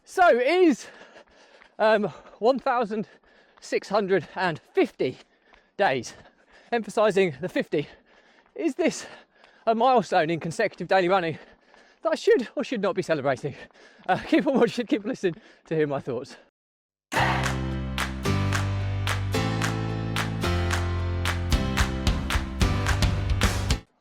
So is 1,650 days, emphasising the 50, is this a milestone in consecutive daily running that I should or should not be celebrating? Keep on watching, keep listening to hear my thoughts.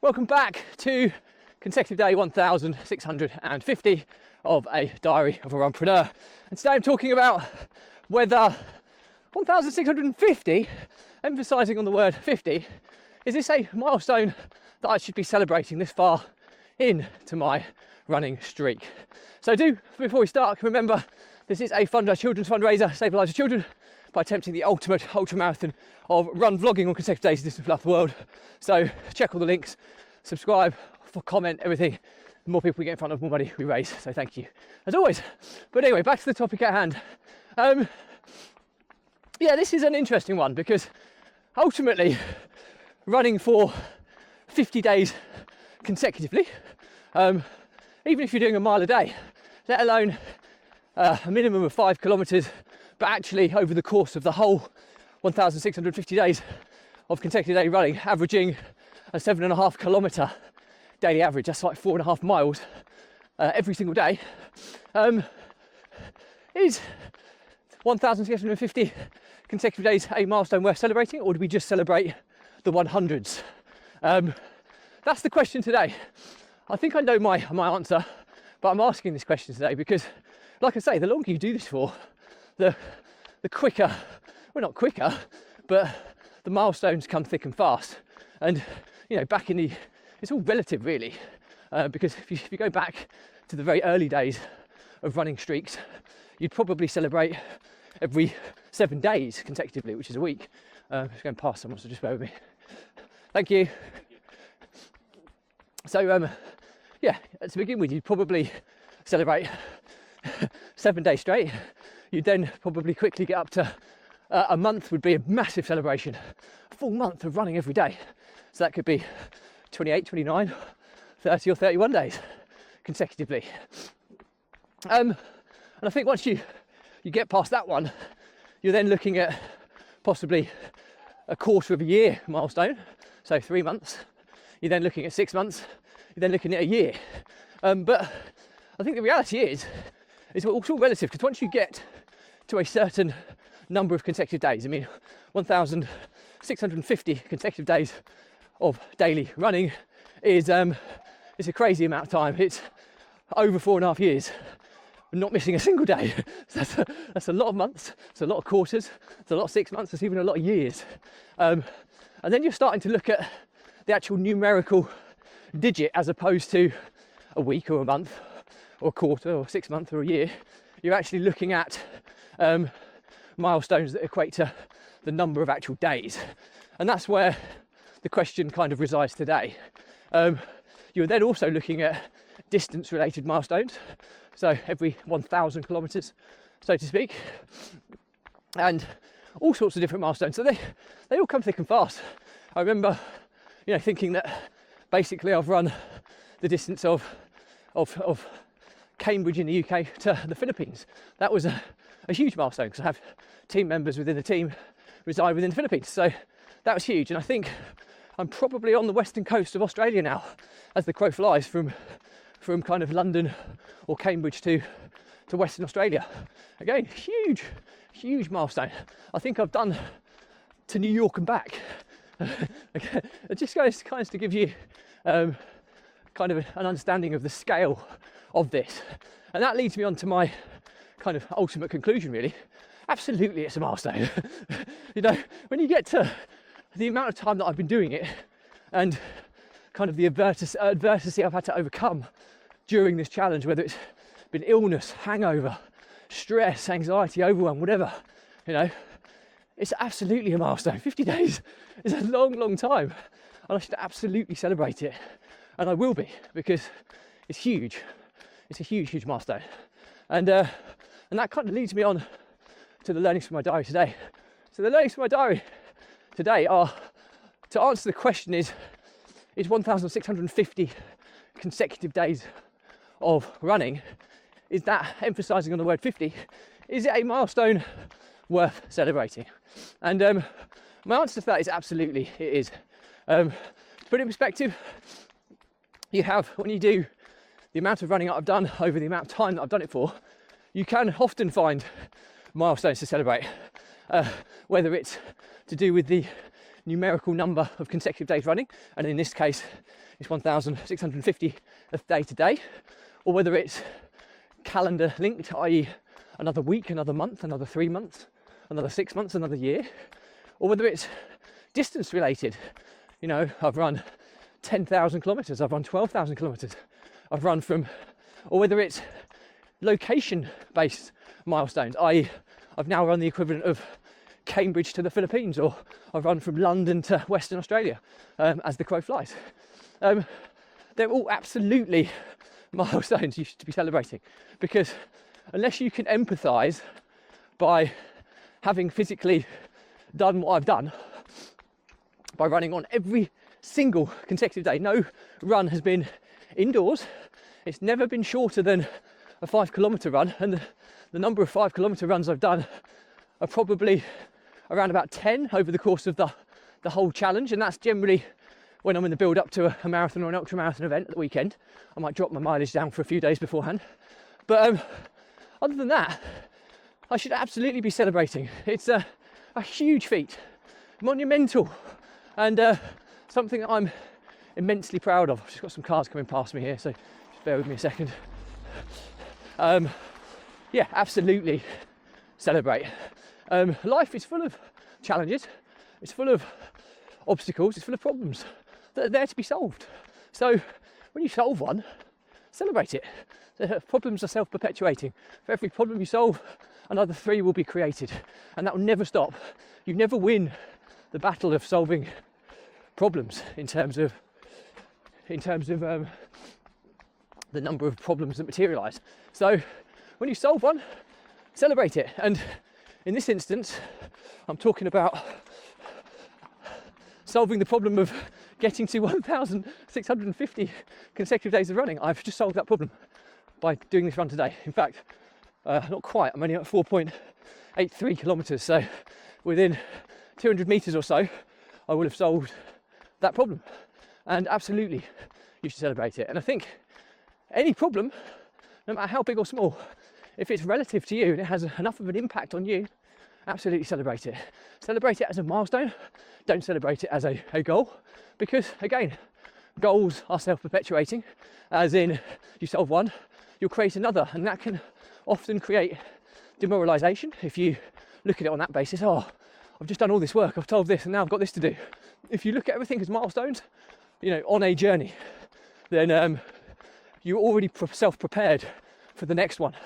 Welcome back to consecutive day 1,650 of a diary of a runpreneur. And today I'm talking about whether 1,650, emphasising on the word 50, is this a milestone that I should be celebrating this far into my running streak. So before we start, remember this is a children's fundraiser, Save the Lives of Children, by attempting the ultimate ultramarathon of run vlogging on consecutive days distance throughout the world. So check all the links, subscribe, comment, everything. The more people we get in front of, more money we raise. So thank you, as always. But anyway, back to the topic at hand. Yeah, this is an interesting one because ultimately running for 50 days consecutively, even if you're doing a mile a day, let alone a minimum of 5 kilometres, but actually over the course of the whole 1,650 days of consecutive day running, averaging a 7.5 kilometre daily average, that's like 4.5 miles every single day, is 1,650 consecutive days a milestone worth celebrating, or do we just celebrate the 100s? That's the question today. I think I know my answer, but I'm asking this question today because, like I say, the longer you do this for, the quicker, well, not quicker, but the milestones come thick and fast. And you know, it's all relative really, because if you go back to the very early days of running streaks, you'd probably celebrate every 7 days consecutively, which is a week. Just going past someone, so just bear with me. Thank you. So yeah, to begin with, you'd probably celebrate 7 days straight. You'd then probably quickly get up to a month would be a massive celebration, a full month of running every day. So that could be 28, 29, 30 or 31 days consecutively. And I think once you get past that one, you're then looking at possibly a quarter of a year milestone, so 3 months. You're then looking at 6 months. You're then looking at a year. But I think the reality is it's all relative, because once you get to a certain number of consecutive days, I mean, 1,650 consecutive days of daily running is it's a crazy amount of time. It's over 4.5 years, not missing a single day. So that's a lot of months. It's a lot of quarters. It's a lot of 6 months. It's even a lot of years. And then you're starting to look at the actual numerical digit as opposed to a week or a month or a quarter or 6 months or a year. You're actually looking at milestones that equate to the number of actual days. And that's where the question kind of resides today. You're then also looking at distance related milestones, so every 1,000 kilometres, so to speak, and all sorts of different milestones. So they all come thick and fast. I remember, you know, thinking that basically I've run the distance of Cambridge in the UK to the Philippines. That was a huge milestone because I have team members within the team reside within the Philippines. So that was huge. And I think I'm probably on the western coast of Australia now, as the crow flies, from kind of London or Cambridge to Western Australia. Again, huge milestone. I think I've done to New York and back. It just goes kind of to give you kind of an understanding of the scale of this. And that leads me on to my kind of ultimate conclusion, really. Absolutely, it's a milestone. You know, when you get to the amount of time that I've been doing it and kind of the adversity I've had to overcome during this challenge, whether it's been illness, hangover, stress, anxiety, overwhelm, whatever, you know, it's absolutely a milestone. 50 days is a long time, and I should absolutely celebrate it, and I will be, because it's huge. It's a huge milestone. And that kind of leads me on to the learnings from my diary today. So the learnings from my diary today are, to answer the question is 1,650 consecutive days of running, is that emphasising on the word 50, is it a milestone worth celebrating? And my answer to that is absolutely, it is. To put it in perspective, you have, when you do the amount of running that I've done over the amount of time that I've done it for, you can often find milestones to celebrate, whether it's to do with the numerical number of consecutive days running, and in this case it's 1,650th day to day, or whether it's calendar linked, i.e. another week, another month, another 3 months, another 6 months, another year, or whether it's distance related. You know, I've run 10,000 kilometres, I've run 12,000 kilometres, I've run from, or whether it's location based milestones, i.e. I've now run the equivalent of Cambridge to the Philippines, or I've run from London to Western Australia, as the crow flies. They're all absolutely milestones you should be celebrating, because unless you can empathise by having physically done what I've done, by running on every single consecutive day, no run has been indoors, it's never been shorter than a 5 kilometre run, and the number of 5 kilometre runs I've done are probably around about 10 over the course of the whole challenge, and that's generally when I'm in the build up to a marathon or an ultramarathon event at the weekend. I might drop my mileage down for a few days beforehand, but other than that, I should absolutely be celebrating. It's a huge feat, monumental, and something that I'm immensely proud of. I've just got some cars coming past me here, so just bear with me a second. Yeah, absolutely celebrate. Life is full of challenges, it's full of obstacles, it's full of problems that are there to be solved. So when you solve one, celebrate it. The problems are self-perpetuating. For every problem you solve, another 3 will be created, and that will never stop. You never win the battle of solving problems in terms of the number of problems that materialise. So when you solve one, celebrate it. And in this instance, I'm talking about solving the problem of getting to 1,650 consecutive days of running. I've just solved that problem by doing this run today. In fact, not quite, I'm only at 4.83 kilometres, so within 200 metres or so, I will have solved that problem. And absolutely, you should celebrate it. And I think any problem, no matter how big or small, if it's relative to you and it has enough of an impact on you, absolutely celebrate it. Celebrate it as a milestone. Don't celebrate it as a goal, because again, goals are self-perpetuating, as in you solve one, you'll create another, and that can often create demoralisation if you look at it on that basis. Oh, I've just done all this work, I've solved this, and now I've got this to do. If you look at everything as milestones, you know, on a journey, then you're already self-prepared for the next one,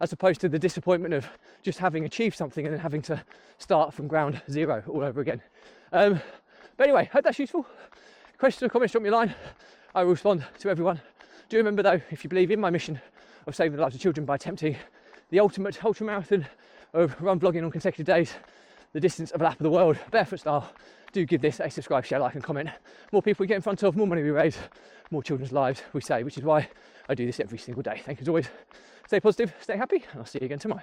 as opposed to the disappointment of just having achieved something and then having to start from ground zero all over again. But anyway, hope that's useful. Questions or comments, drop me a line. I will respond to everyone. Do remember though, if you believe in my mission of saving the lives of children by attempting the ultimate ultramarathon of run vlogging on consecutive days, the distance of a lap of the world, barefoot style, do give this a subscribe, share, like and comment. More people we get in front of, more money we raise, more children's lives we save, which is why I do this every single day. Thank you as always. Stay positive, stay happy, and I'll see you again tomorrow.